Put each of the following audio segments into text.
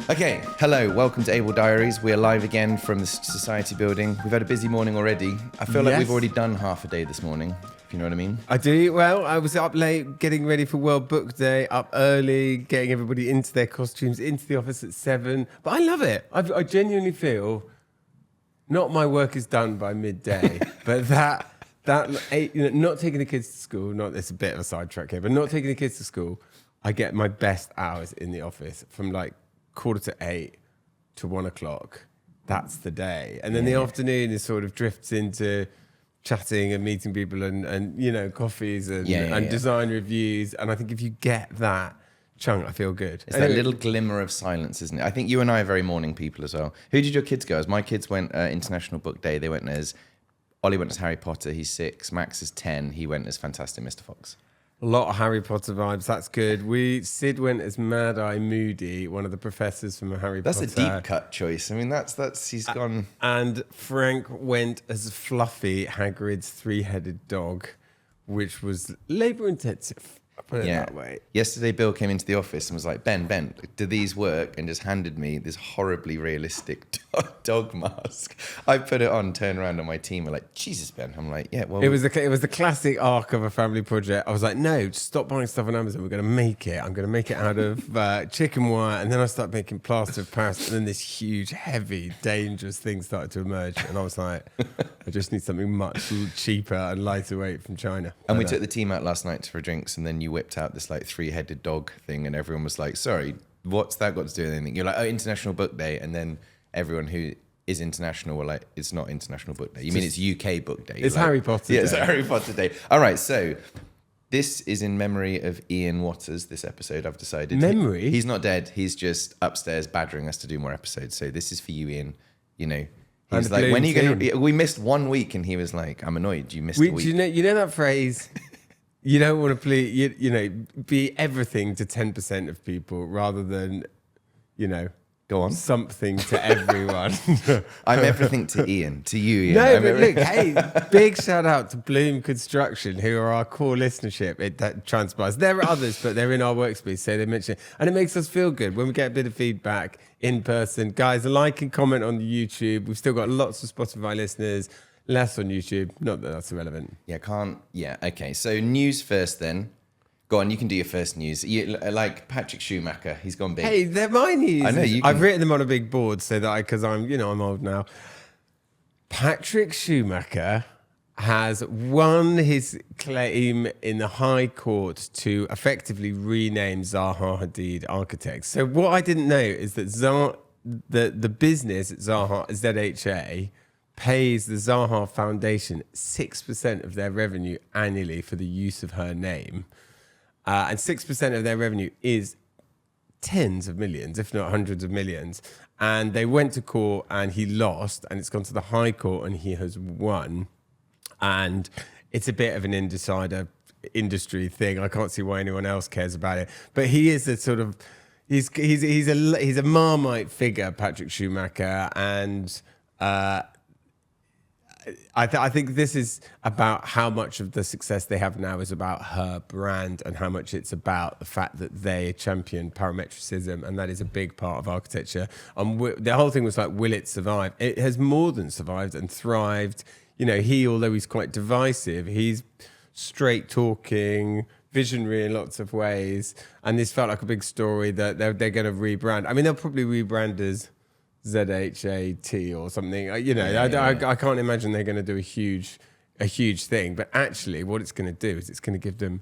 Okay, hello, welcome to Able Diaries. We are live again from the Society building. We've had a busy morning already. I feel like we've already done half a day this morning, if you know what I mean. I do. Well, I was up late getting ready for World Book Day, up early, getting everybody into their costumes, into the office at 7. But I love it. I genuinely feel, not my work is done by midday, but not taking the kids to school, it's a bit of a sidetrack here, but not taking the kids to school, I get my best hours in the office from like 7:45 to 1 o'clock. That's the day. And then the afternoon is sort of drifts into chatting and meeting people and coffees and design reviews. And I think if you get that chunk, I feel good. It's that little glimmer of silence, isn't it? I think you and I are very morning people as well. Who did your kids go as? My kids went International Book Day. They went as, Ollie went as Harry Potter, he's 6. Max is 10, he went as Fantastic Mr. Fox. A lot of Harry Potter vibes. That's good. Sid went as Mad Eye Moody, one of the professors from Harry Potter. That's a deep cut choice. I mean, that's he's gone. And Frank went as Fluffy, Hagrid's 3-headed dog, which was labour intensive. Put it that way. Yesterday, Bill came into the office and was like, Ben, do these work? And just handed me this horribly realistic dog mask. I put it on, turned around on my team, were like, Jesus, Ben. I'm like, yeah, well. It was the classic arc of a family project. I was like, no, stop buying stuff on Amazon. We're going to make it. I'm going to make it out of chicken wire. And then I started making plaster of Paris. And then this huge, heavy, dangerous thing started to emerge. And I was like, I just need something much cheaper and lighter weight from China. And we took the team out last night for drinks, and then you whipped out this like 3-headed dog thing, and everyone was like, sorry, what's that got to do with anything? You're like, oh, International Book Day. And then everyone who is international were like, it's not International Book Day. You mean it's UK Book Day? It's like, Harry Potter Day. Yeah, it's Harry Potter Day. All right, so this is in memory of Ian Waters, this episode, I've decided. Memory? He's not dead. He's just upstairs badgering us to do more episodes. So this is for you, Ian. You know, he was like, when are you going to... We missed 1 week, and he was like, I'm annoyed. You missed a week. You know that phrase... You don't want to please, be everything to 10% of people rather than, go on, something to everyone. I'm everything to Ian, to you, Ian. No, but look, hey, big shout out to Bloom Construction, who are our core listenership. That transpires. There are others, but they're in our workspace, so they mention it. And it makes us feel good when we get a bit of feedback in person. Guys, like and comment on the YouTube. We've still got lots of Spotify listeners. Less on YouTube. Not that that's irrelevant. Yeah, okay. So news first then. Go on, you can do your first news. Like Patrick Schumacher, he's gone big. Hey, they're my news. I know you can... I've written them on a big board so that because I'm old now. Patrick Schumacher has won his claim in the High Court to effectively rename Zaha Hadid Architects. So what I didn't know is that the business at Zaha, ZHA, pays the Zaha Foundation 6% of their revenue annually for the use of her name. And 6% of their revenue is tens of millions, if not hundreds of millions. And they went to court and he lost, and it's gone to the High Court and he has won. And it's a bit of an insider industry thing. I can't see why anyone else cares about it. But he is a sort of, he's a Marmite figure, Patrick Schumacher, and I think this is about how much of the success they have now is about her brand and how much it's about the fact that they champion parametricism, and that is a big part of architecture. The whole thing was like, will it survive? It has more than survived and thrived. Although he's quite divisive, he's straight talking, visionary in lots of ways, and this felt like a big story that they're going to rebrand. I mean, they'll probably rebrand as ZHAT or something. I can't imagine they're going to do a huge thing. But actually, what it's going to do is it's going to give them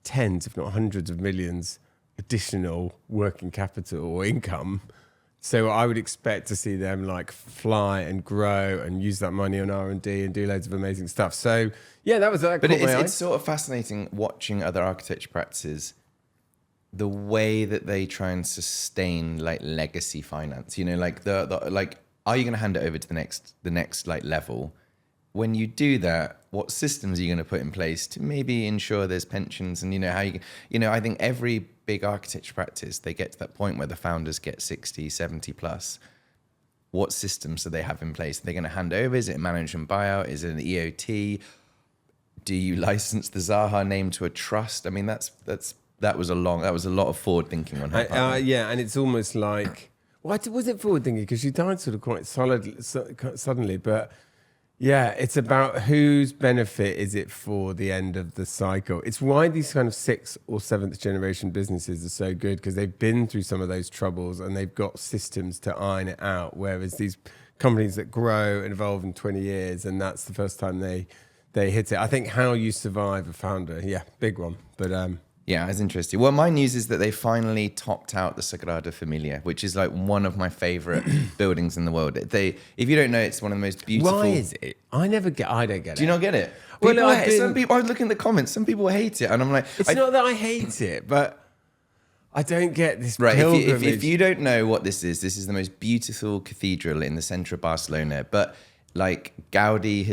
tens, if not hundreds of millions additional working capital or income. So I would expect to see them like fly and grow and use that money on R&D and do loads of amazing stuff. So yeah, that was that. But it's sort of fascinating watching other architecture practices, the way that they try and sustain like legacy finance, like like, are you going to hand it over to the next like level? When you do that, what systems are you going to put in place to maybe ensure there's pensions? And how I think every big architecture practice, they get to that point where the founders get 60, 70 plus. What systems do they have in place? Are they going to hand over? Is it a management buyout? Is it an EOT? Do you license the Zaha name to a trust? I mean, that's that was a lot of forward thinking on her part. Yeah, and it's almost like, was it forward thinking? Because she died sort of quite suddenly, but yeah, it's about whose benefit is it for the end of the cycle. It's why these kind of 6th or 7th generation businesses are so good, because they've been through some of those troubles and they've got systems to iron it out. Whereas these companies that grow and evolve in 20 years, and that's the first time they hit it. I think how you survive a founder, yeah, big one. But yeah, it's interesting. Well, my news is that they finally topped out the Sagrada Familia, which is like one of my favorite buildings in the world. If you don't know, it's one of the most beautiful. Why is it? I don't get it. Do you not get it? Well, Some people, I was looking at the comments, some people hate it. And I'm like... It's not that I hate it, but I don't get this pilgrimage. If you don't know what this is the most beautiful cathedral in the center of Barcelona. But like Gaudi,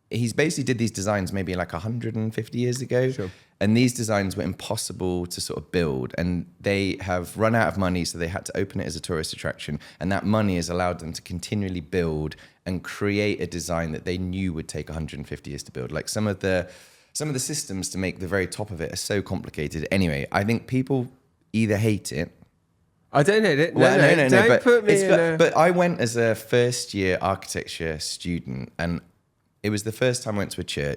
he's basically did these designs maybe like 150 years ago. Sure. And these designs were impossible to sort of build. And they have run out of money, so they had to open it as a tourist attraction. And that money has allowed them to continually build and create a design that they knew would take 150 years to build. Like some of the systems to make the very top of it are so complicated. Anyway, I think people either hate it. I don't hate it. No, don't put me in But I went as a first-year architecture student, and it was the first time I went to a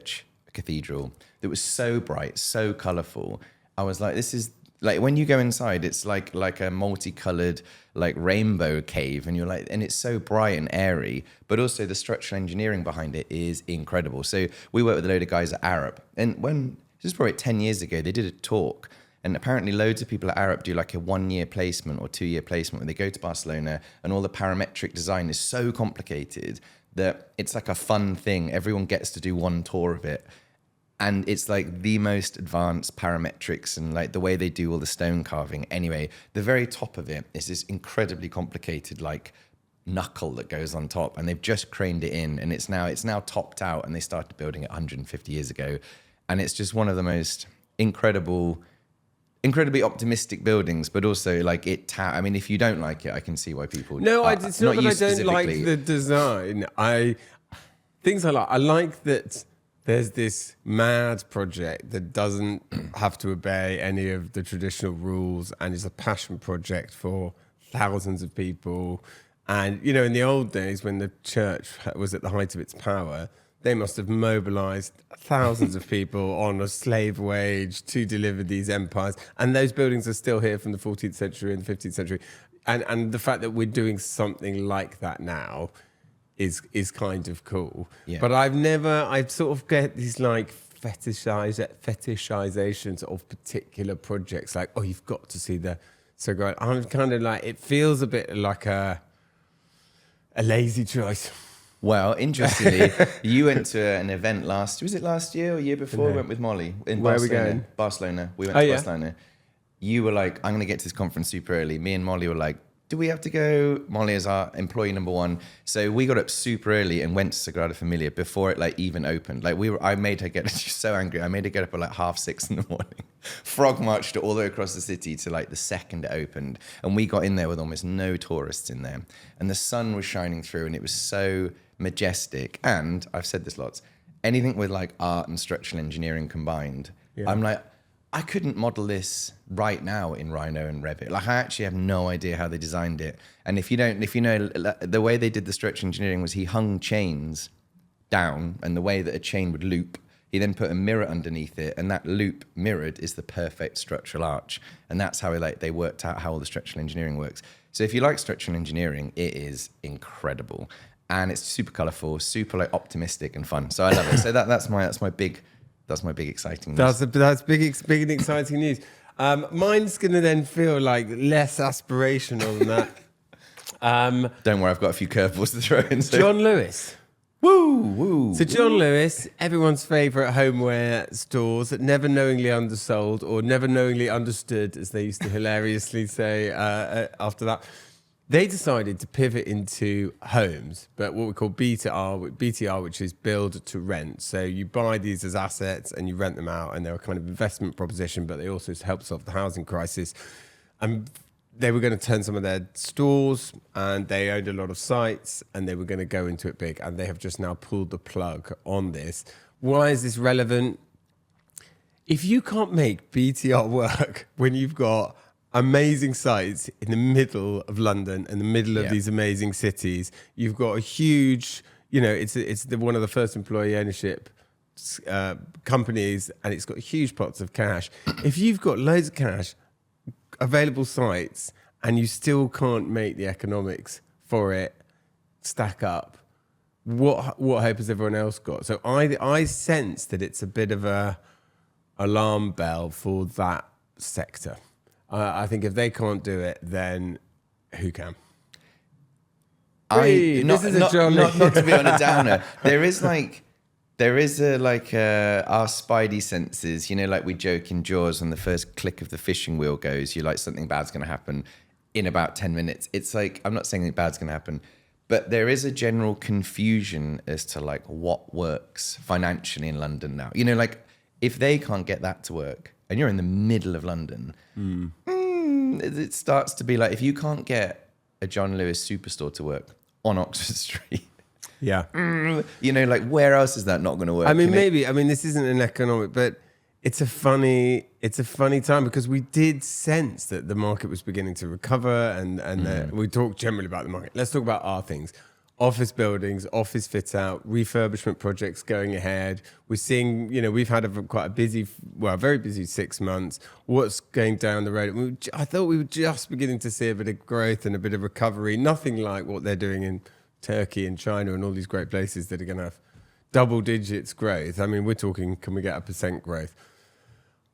cathedral, that was so bright, so colourful. I was like, this is like, when you go inside, it's like a multicolored like rainbow cave, and you're like, and it's so bright and airy, but also the structural engineering behind it is incredible. So we worked with a load of guys at Arup, and this was probably 10 years ago, they did a talk, and apparently loads of people at Arup do like a 1-year placement or 2-year placement where they go to Barcelona, and all the parametric design is so complicated that it's like a fun thing. Everyone gets to do one tour of it. And it's like the most advanced parametrics and like the way they do all the stone carving. Anyway, the very top of it is this incredibly complicated like knuckle that goes on top, and they've just craned it in, and it's now topped out, and they started building it 150 years ago. And it's just one of the most incredibly optimistic buildings, but also like I mean, if you don't like it, I can see why people. No, it's not that I don't like the design. I like that there's this mad project that doesn't have to obey any of the traditional rules, and is a passion project for thousands of people. And you know, in the old days when the church was at the height of its power, they must have mobilized thousands of people on a slave wage to deliver these empires. And those buildings are still here from the 14th century and the 15th century. And the fact that we're doing something like that now is kind of cool. Yeah. But I sort of get these like fetishizations of particular projects. Like, oh, you've got to see the Sagrada. I'm kind of like, it feels a bit like a lazy choice. Well, interestingly, you went to an event last year or year before? We went with Molly in Barcelona. Where are we going? Barcelona. We went to Barcelona. You were like, I'm going to get to this conference super early. Me and Molly were like, do we have to go? Molly is our employee number one. So we got up super early and went to Sagrada Familia before it like even opened. Like I made her get, she's so angry. I made her get up at like 6:30 in the morning, frog marched all the way across the city to like the second it opened. And we got in there with almost no tourists in there. And the sun was shining through, and it was so majestic. And I've said this lots, anything with like art and structural engineering combined, I'm like, I couldn't model this right now in Rhino and Revit. Like, I actually have no idea how they designed it. And if you know, the way they did the structural engineering was he hung chains down, and the way that a chain would loop, he then put a mirror underneath it, and that loop mirrored is the perfect structural arch. And that's how they worked out how all the structural engineering works. So if you like structural engineering, it is incredible. And it's super colorful, super like optimistic and fun. So I love it. So that's my big exciting news. That's big and exciting news. Mine's going to then feel like less aspirational than that. Don't worry, I've got a few curveballs to throw in. So. John Lewis. Woo! So John Lewis, everyone's favourite homeware stores that never knowingly undersold or never knowingly understood, as they used to hilariously say after that. They decided to pivot into homes, but what we call BTR, which is build to rent. So you buy these as assets and you rent them out, and they're a kind of investment proposition, but they also help solve the housing crisis. And they were going to turn some of their stores, and they owned a lot of sites, and they were going to go into it big, and they have just now pulled the plug on this. Why is this relevant? if you can't make BTR work when you've got amazing sites in the middle of London and the middle of these amazing cities, you've got a huge, it's one of the first employee ownership companies, and it's got huge pots of cash. If you've got loads of cash, available sites, and you still can't make the economics for it stack up, what hope has everyone else got? So I sense that it's a bit of a alarm bell for that sector. I think if they can't do it, then who can? Not to be on a downer. There is our spidey senses, like we joke in Jaws when the first click of the fishing wheel goes, you're like, something bad's going to happen in about 10 minutes. It's like, I'm not saying that bad's going to happen, but there is a general confusion as to like what works financially in London now. If they can't get that to work and you're in the middle of London, it starts to be like, if you can't get a John Lewis superstore to work on Oxford Street, where else is that not going to work? This isn't an economic, but it's a funny time because we did sense that the market was beginning to recover, and we talk generally about the market. Let's talk about our things. Office buildings, office fit out, refurbishment projects going ahead. We're seeing, we've had a very busy 6 months. What's going down the road? I thought we were just beginning to see a bit of growth and a bit of recovery. Nothing like what they're doing in Turkey and China and all these great places that are going to have double digits growth. We're talking, can we get 1% growth?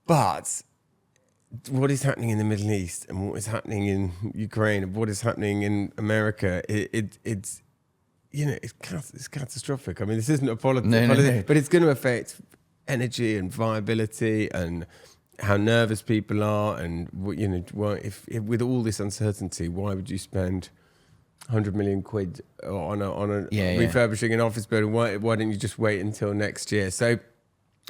But what is happening in the Middle East and what is happening in Ukraine and what is happening in America, it's catastrophic. This isn't a politics, but it's going to affect energy and viability and how nervous people are. And if with all this uncertainty, why would you spend 100 million quid on refurbishing an office building? Why don't you just wait until next year? So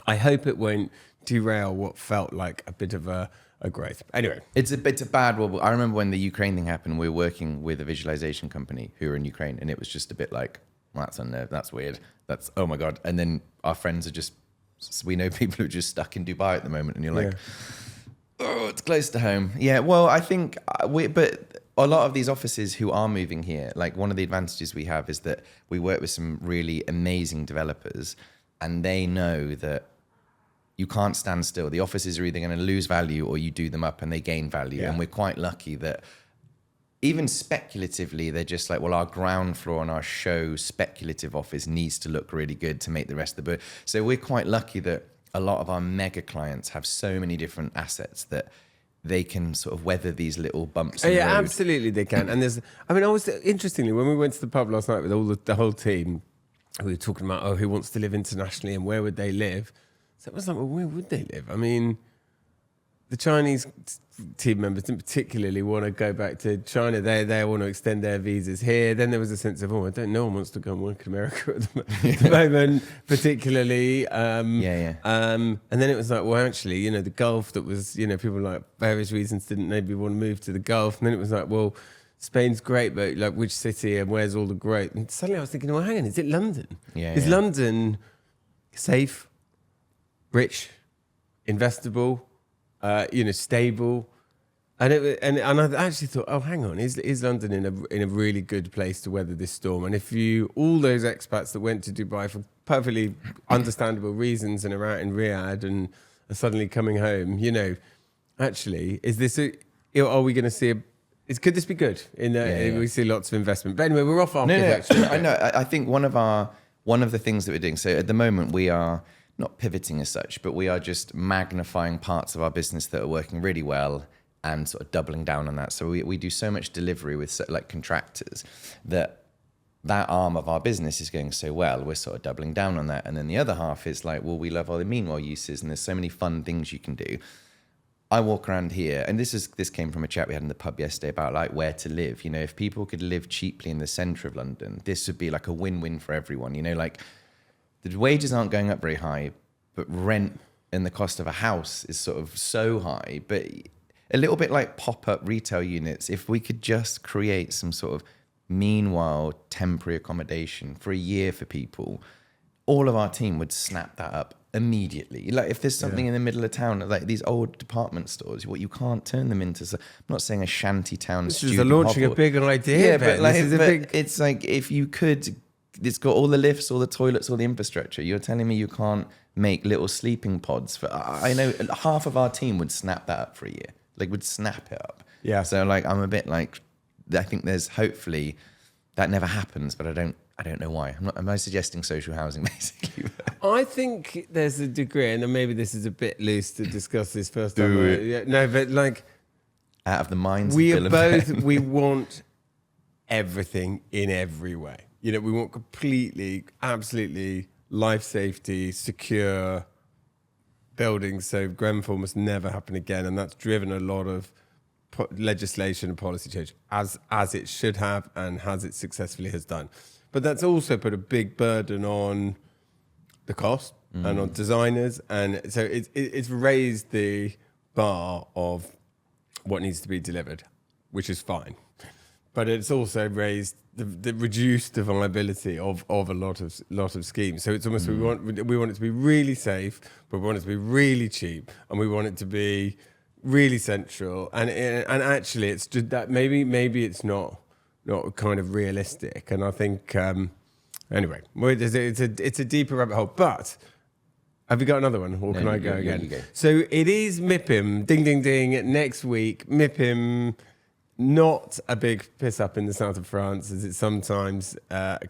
I hope it won't derail what felt like a bit of a growth. Anyway, it's a bad wobble. I remember when the Ukraine thing happened, we were working with a visualization company who were in Ukraine, and it was just a bit like, well, that's unnerved, that's weird, that's, oh my God. And then our friends we know people who are just stuck in Dubai at the moment, and you're like, oh, it's close to home. Yeah, well, I think but a lot of these offices who are moving here, like one of the advantages we have is that we work with some really amazing developers, and they know that you can't stand still. The offices are either going to lose value or you do them up and they gain value. Yeah. And we're quite lucky that even speculatively, they're just like, well, our ground floor on our show speculative office needs to look really good to make the rest of the book. So we're quite lucky that a lot of our mega clients have so many different assets that they can sort of weather these little bumps in the road. Absolutely they can. And interestingly, when we went to the pub last night with the whole team, we were talking about, who wants to live internationally and where would they live? So it was like, well, where would they live? The Chinese team members didn't particularly want to go back to China. They want to extend their visas here. Then there was a sense of, I don't know, one wants to go and work in America at the moment, particularly. And then it was like, well, actually, the Gulf that was, people like various reasons didn't maybe want to move to the Gulf. And then it was like, well, Spain's great, but like which city and where's all the growth? And suddenly I was thinking, well, hang on, is it London? Is London safe, rich, investable, stable? And I actually thought, oh, hang on, is London in a really good place to weather this storm? And if all those expats that went to Dubai for perfectly understandable reasons and are out in Riyadh and are suddenly coming home, actually, is this are we going to see could this be good? We see lots of investment. But anyway, we're off our I know. I think one of the things that we're doing, so at the moment we are not pivoting as such, but we are just magnifying parts of our business that are working really well and sort of doubling down on that. So we do so much delivery with like contractors that arm of our business is going so well, we're sort of doubling down on that. And then the other half is like, well, we love all the meanwhile uses and there's so many fun things you can do. I walk around here, and this came from a chat we had in the pub yesterday about like where to live. If people could live cheaply in the centre of London, this would be like a win-win for everyone. Like the wages aren't going up very high, but rent and the cost of a house is sort of so high. But a little bit like pop-up retail units, if we could just create some sort of meanwhile temporary accommodation for a year for people, all of our team would snap that up immediately. Like if there's something in the middle of town, like these old department stores, what you can't turn them into. I'm not saying a shanty town. This is launching a big idea. Yeah, Ben. but like, this is a big. it's like if you could, it's got all the lifts, all the toilets, all the infrastructure. You're telling me you can't make little sleeping pods for? I know half of our team would snap that up for a year. Like would snap it up. Yeah. So like I'm a bit like, I think there's hopefully that never happens, but I don't know why. Am I suggesting social housing basically? I think there's a degree, and maybe this is a bit loose to discuss this first time. Do it. Yeah, no, but like Out of the minds we of are Bill both, and Ben. we want everything in every way. You know, we want completely, absolutely life safety, secure buildings. So Grenfell must never happen again, and that's driven a lot of legislation and policy change, as it should have, and as it successfully has done. But that's also put a big burden on the cost and on designers, and so it's raised the bar of what needs to be delivered, which is fine. But it's also raised the reduced the viability of a lot of schemes. So it's almost we want it to be really safe, but we want it to be really cheap, and we want it to be really central. And actually, it's just that maybe it's not kind of realistic. And I think anyway, it's a deeper rabbit hole. But have you got another one, or can I go again? You go. So it is MIPIM. Ding ding ding. Next week, MIPIM. Not a big piss up in the south of France, as it's sometimes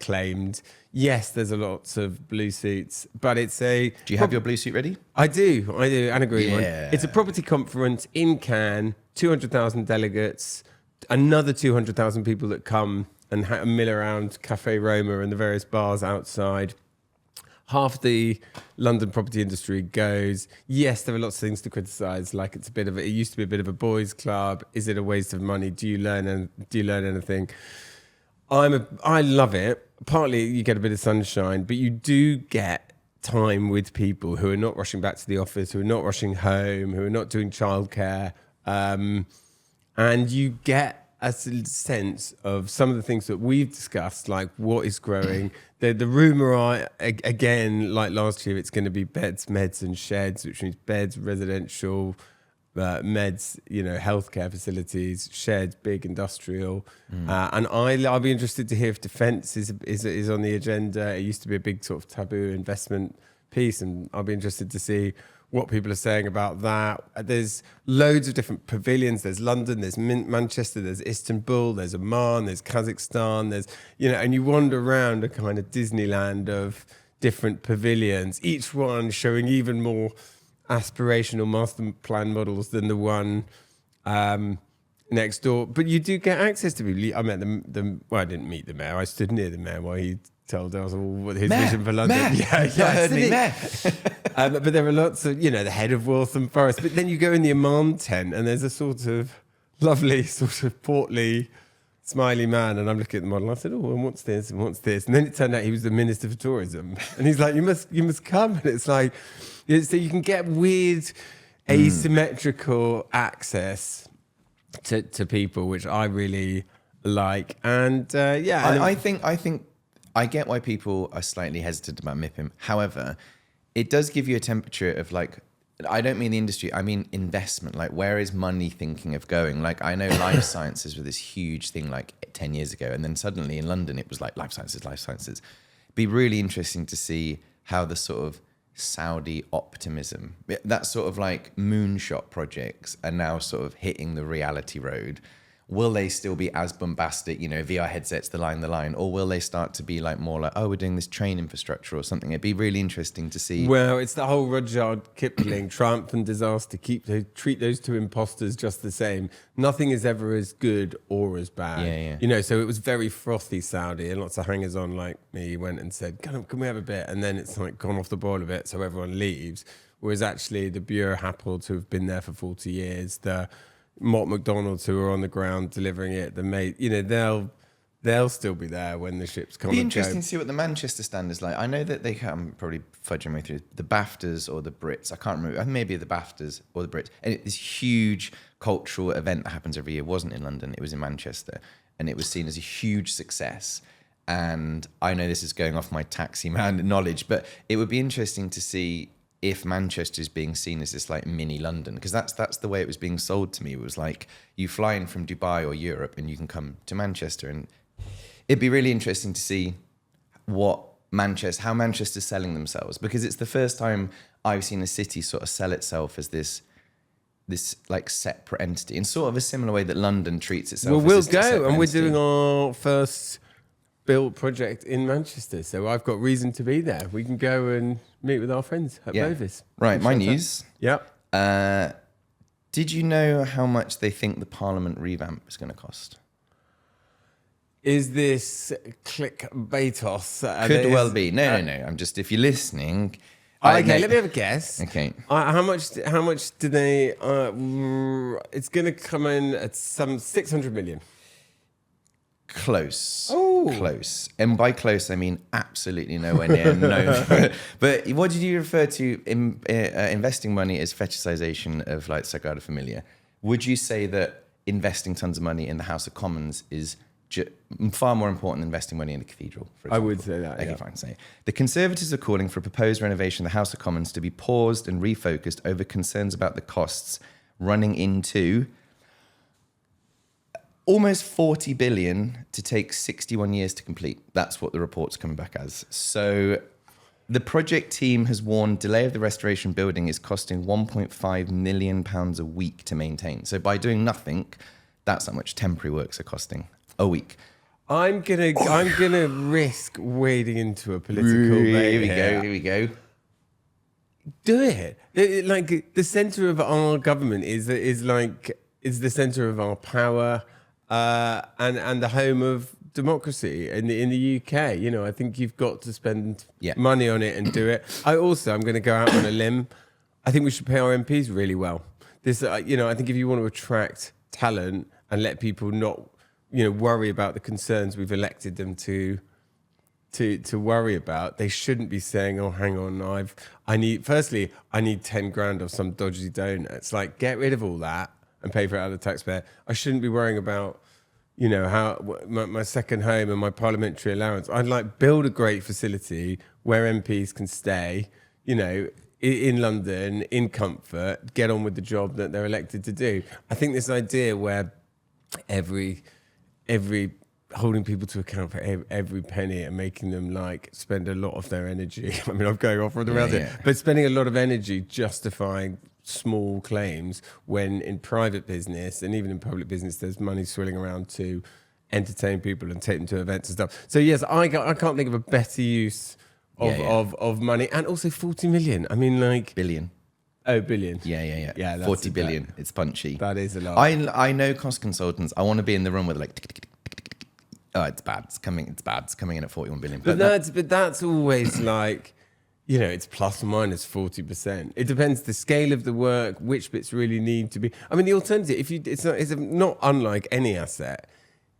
claimed. Yes, there's a lots of blue suits, but it's a... Do you have your blue suit ready? I do, and a green one. Yeah. It's a property conference in Cannes, 200,000 delegates, another 200,000 people that come and mill around Café Roma and the various bars outside. Half the London property industry goes. Yes, there are lots of things to criticise. Like it used to be a bit of a boys' club. Is it a waste of money? Do you learn anything? I love it. Partly you get a bit of sunshine, but you do get time with people who are not rushing back to the office, who are not rushing home, who are not doing childcare, and you get a sense of some of the things that we've discussed, like what is growing. The rumour, again, like last year, it's going to be beds, meds and sheds, which means beds, residential, meds, healthcare facilities, sheds, big industrial. And I'll be interested to hear if defence is on the agenda. It used to be a big sort of taboo investment piece, and I'll be interested to see what people are saying about that. There's loads of different pavilions. There's London, there's Manchester, there's Istanbul, there's Oman, there's Kazakhstan, there's, and you wander around a kind of Disneyland of different pavilions, each one showing even more aspirational master plan models than the one next door. But you do get access to people. I met I didn't meet the mayor. I stood near the mayor while he told us all what his vision for London. Mayor. Yeah, I heard me, Mayor. but there are lots of, the head of Waltham Forest. But then you go in the Imam tent, and there's a sort of lovely, sort of portly, smiley man. And I'm looking at the model. And I said, "Oh, and what's this? And what's this?" And then it turned out he was the Minister for Tourism. And he's like, "You must come." And it's like, so you can get weird, asymmetrical access to people, which I really like. And I think I get why people are slightly hesitant about MIPIM. However, it does give you a temperature of like, I don't mean the industry, I mean investment. Like, where is money thinking of going? Like, I know life sciences were this huge thing like 10 years ago. And then suddenly in London, it was like life sciences. It'd be really interesting to see how the sort of Saudi optimism, that sort of like moonshot projects are now sort of hitting the reality road. Will they still be as bombastic, VR headsets, the line, or will they start to be like more like, oh, we're doing this train infrastructure or something? It'd be really interesting to see. Well, it's the whole Rudyard Kipling, triumph and disaster. Treat those two imposters just the same. Nothing is ever as good or as bad. Yeah. So it was very frothy Saudi, and lots of hangers-on like me went and said, can we have a bit? And then it's like gone off the boil a bit, so everyone leaves. Whereas actually the Bureau Happold, who have been there for 40 years, the Mott McDonald's who are on the ground delivering it, they'll still be there when the ships come. It'd be and interesting go. to see what the Manchester stand is like. I know that I'm probably fudging my way through the BAFTAs or the Brits. I can't remember. Maybe the BAFTAs or the Brits. And this huge cultural event that happens every year wasn't in London. It was in Manchester, and it was seen as a huge success. And I know this is going off my taxi man knowledge, but it would be interesting to see if Manchester is being seen as this like mini London, because that's the way it was being sold to me. It was like you fly in from Dubai or Europe and you can come to Manchester, and it'd be really interesting to see how Manchester's selling themselves, because it's the first time I've seen a city sort of sell itself as this like separate entity in sort of a similar way that London treats itself. Well, as we'll this separate go, and we're entity. doing our first built project in Manchester, so I've got reason to be there. We can go and meet with our friends at Bovis. Right, my news. Yep. Did you know how much they think the Parliament revamp is going to cost? Is this clickbaitos? Could well be. No. I'm just, if you're listening. Okay, let me have a guess. Okay. How much do they? It's going to come in at some 600 million. Close. Oh. Close. And by close, I mean absolutely nowhere near. No. But what did you refer to investing money as fetishization of like Sagrada Familia? Would you say that investing tons of money in the House of Commons is far more important than investing money in the cathedral, for example? I would say that, Okay, yeah. fine. Say the Conservatives are calling for a proposed renovation of the House of Commons to be paused and refocused over concerns about the costs running into almost 40 billion to take 61 years to complete. That's what the report's coming back as. So the project team has warned delay of the restoration building is costing £1.5 million a week to maintain. So by doing nothing, that's how much temporary works are costing a week. I'm gonna risk wading into a political. Here we go. Do it. Like the center of our government is the center of our power, and the home of democracy in the UK. You know, I think you've got to spend money on it and do it. I'm going to go out on a limb. I think we should pay our MPs really well. This, I think if you want to attract talent and let people not, worry about the concerns we've elected them to worry about, they shouldn't be saying, "Oh, hang on, I need 10 grand of some dodgy donor." It's like, get rid of all that and pay for it out of the taxpayer. I shouldn't be worrying about, how my second home and my parliamentary allowance. I'd like build a great facility where MPs can stay, in London, in comfort, get on with the job that they're elected to do. I think this idea where every holding people to account for every penny and making them spend a lot of their energy. I mean, I'm going off around it, but spending a lot of energy justifying small claims when in private business and even in public business, there's money swirling around to entertain people and take them to events and stuff. So yes, I can't think of a better use of money, and also 40 million. I mean, billion. Oh, billion. Yeah. Yeah, 40 billion. It's punchy. That is a lot. I know cost consultants. I want to be in the room with oh, it's bad. It's coming in at 41 billion. But that's always it's plus or minus 40%. It depends the scale of the work, which bits really need to be. I mean, the alternative, it's not unlike any asset.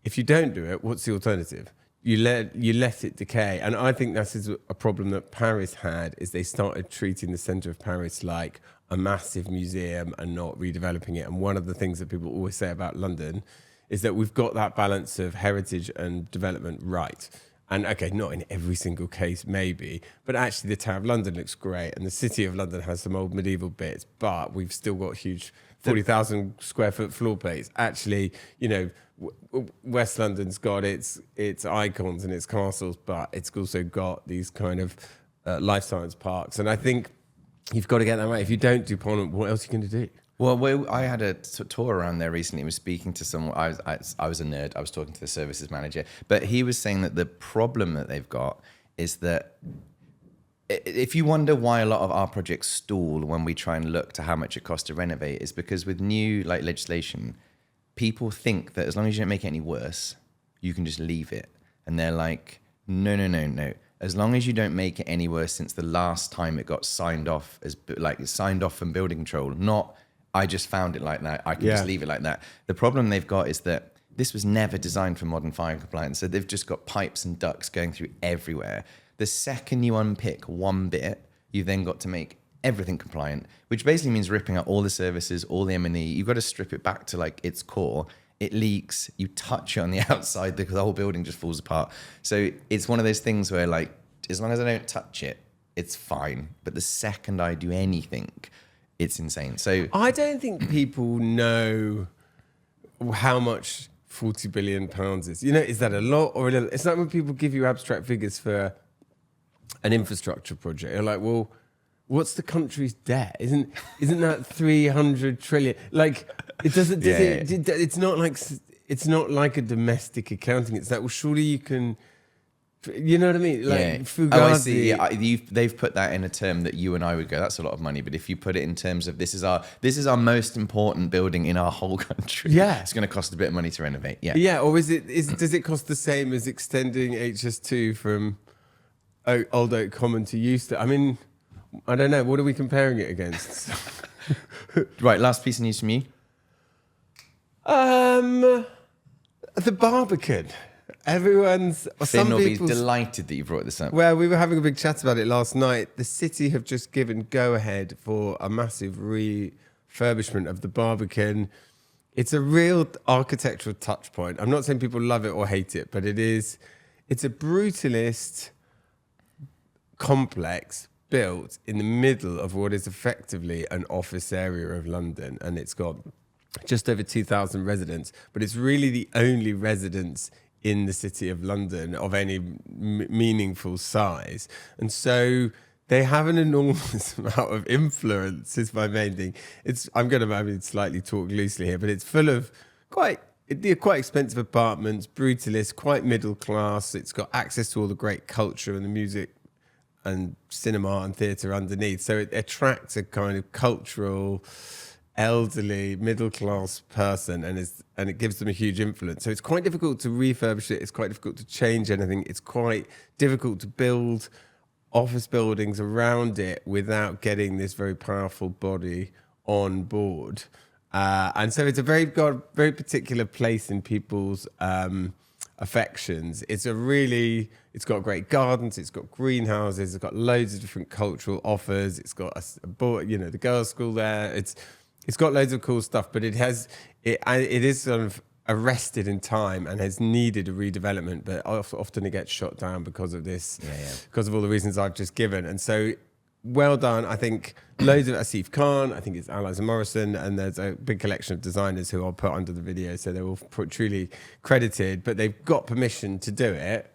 If you don't do it, what's the alternative? You let it decay. And I think that is a problem that Paris had, is they started treating the centre of Paris like a massive museum and not redeveloping it. And one of the things that people always say about London is that we've got that balance of heritage and development right. And okay, not in every single case, maybe, but actually the Tower of London looks great and the City of London has some old medieval bits, but we've still got huge 40,000 square foot floor plates. Actually, West London's got its icons and its castles, but it's also got these kind of life science parks. And I think you've got to get that right. If you don't do Parliament, what else are you going to do? Well, I had a tour around there recently. I was speaking to someone. I was a nerd. I was talking to the services manager, but he was saying that the problem that they've got is that if you wonder why a lot of our projects stall when we try and look to how much it costs to renovate, is because with new legislation, people think that as long as you don't make it any worse, you can just leave it. And they're like, no. As long as you don't make it any worse since the last time it got signed off from building control, not I just found it like that, I can just leave it like that. The problem they've got is that this was never designed for modern fire compliance. So they've just got pipes and ducts going through everywhere. The second you unpick one bit, you've then got to make everything compliant, which basically means ripping out all the services, all the M&E. You've got to strip it back to its core. It leaks, you touch it on the outside, the whole building just falls apart. So it's one of those things where as long as I don't touch it, it's fine. But the second I do anything, it's insane. So I don't think people know how much 40 billion pounds is. Is that a lot or a little? It's like when people give you abstract figures for an infrastructure project. You're like, well, what's the country's debt? Isn't that 300 trillion? Like, it doesn't. It's not like a domestic accounting. It's like, well, surely you can. You know what I mean? Like Fugazi. Oh, I see. Yeah, they've put that in a term that you and I would go, that's a lot of money. But if you put it in terms of this is our most important building in our whole country. Yeah, it's going to cost a bit of money to renovate. Yeah. Yeah, or does it cost the same as extending HS2 from Old Oak Common to Euston? I mean, I don't know. What are we comparing it against? Right. Last piece of news from you. The Barbican. Finn will be delighted that you brought this up. Well, we were having a big chat about it last night. The city have just given go-ahead for a massive refurbishment of the Barbican. It's a real architectural touch point. I'm not saying people love it or hate it, but it's a brutalist complex built in the middle of what is effectively an office area of London, and it's got just over 2,000 residents, but it's really the only residence in the city of London of any meaningful size. And so they have an enormous amount of influence, is my main thing. I'm going to slightly talk loosely here, but it's full of quite expensive apartments, brutalist, quite middle class. It's got access to all the great culture and the music and cinema and theatre underneath. So it attracts a kind of cultural, elderly, middle-class person, and it gives them a huge influence. So it's quite difficult to refurbish it. It's quite difficult to change anything. It's quite difficult to build office buildings around it without getting this very powerful body on board. And so it's got a very particular place in people's affections. It's got great gardens, it's got greenhouses, it's got loads of different cultural offers. It's got the girls' school there. It's got loads of cool stuff, but it is sort of arrested in time and has needed a redevelopment, but often it gets shot down because of this, because of all the reasons I've just given. And so, well done. I think loads of Asif Khan, I think it's Allies and Morrison, and there's a big collection of designers who I'll put under the video, so they're all truly credited, but they've got permission to do it,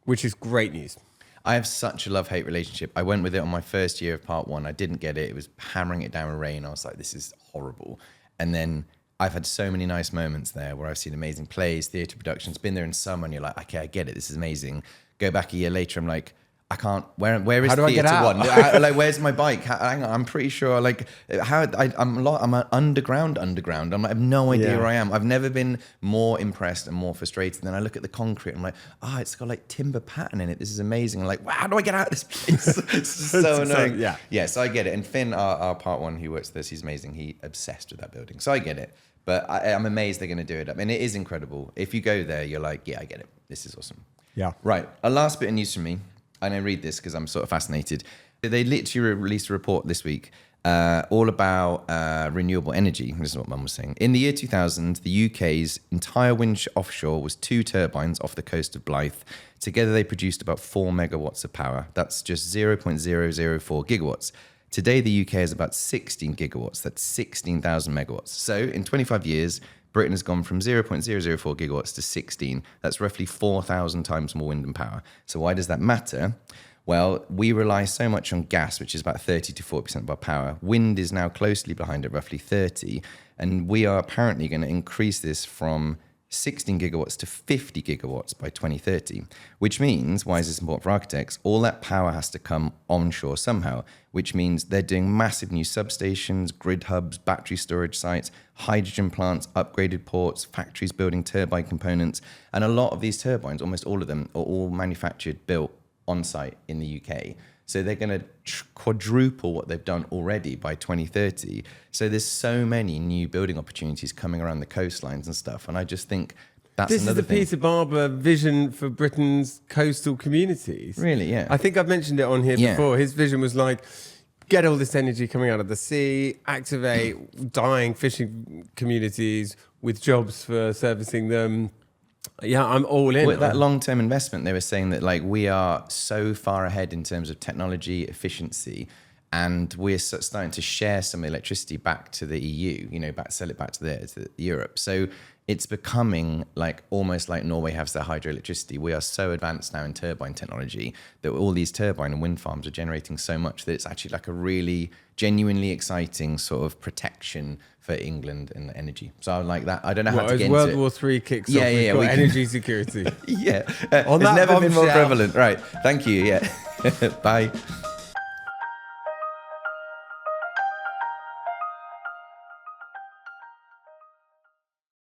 which is great news. I have such a love-hate relationship. I went with it on my first year of part one. I didn't get it. It was hammering it down with rain. I was like, this is horrible. And then I've had so many nice moments there where I've seen amazing plays, theatre productions, been there in summer, and you're like, okay, I get it. This is amazing. Go back a year later, I'm like, I can't. Where is theatre one? Like, where's my bike? Hang on, I'm pretty sure. Like, I'm underground. I have no idea where I am. I've never been more impressed and more frustrated. Then I look at the concrete. I'm like, it's got like timber pattern in it. This is amazing. I'm like, wow, how do I get out of this place? It's so annoying. Yeah. So I get it. And Finn, our part one who works with us, he's amazing. He obsessed with that building. So I get it. But I'm amazed they're going to do it. I mean, it is incredible. If you go there, you're like, yeah, I get it. This is awesome. Yeah. Right. A last bit of news from me. And I read this because I'm sort of fascinated. They literally released a report this week all about renewable energy. This is what Mum was saying. In the year 2000, the UK's entire wind offshore was 2 turbines off the coast of Blyth. Together, they produced about 4 megawatts of power. That's just 0.004 gigawatts. Today, the UK has about 16 gigawatts. That's 16,000 megawatts. So in 25 years, Britain has gone from 0.004 gigawatts to 16. That's roughly 4,000 times more wind and power. So why does that matter? Well, we rely so much on gas, which is about 30 to 40% of our power. Wind is now closely behind at roughly 30. And we are apparently going to increase this from 16 gigawatts to 50 gigawatts by 2030, which means, why is this important for architects? All that power has to come onshore somehow, which means they're doing massive new substations, grid hubs, battery storage sites, hydrogen plants, upgraded ports, factories building turbine components. And a lot of these turbines, almost all of them, are all manufactured, built on site in the UK. So they're going to quadruple what they've done already by 2030. So there's so many new building opportunities coming around the coastlines and stuff. And I just think that's another thing. This is the Peter Barber vision for Britain's coastal communities. Really, yeah. I think I've mentioned it on here before. His vision was like, get all this energy coming out of the sea, activate dying fishing communities with jobs for servicing them, Yeah, I'm all in. With that long-term investment, they were saying that like we are so far ahead in terms of technology efficiency, and we're starting to share some electricity back to the EU. You know, sell it back to Europe. So it's becoming like almost like Norway has their hydroelectricity. We are so advanced now in turbine technology that all these turbine and wind farms are generating so much that it's actually like a really genuinely exciting sort of protection for England and energy. So I like that. I don't know how to get World into War III kicks Yeah, off, yeah, we've yeah, got we can- energy security. yeah, On it's that never been more bombshell. prevalent. Right. Thank you. Yeah. Bye.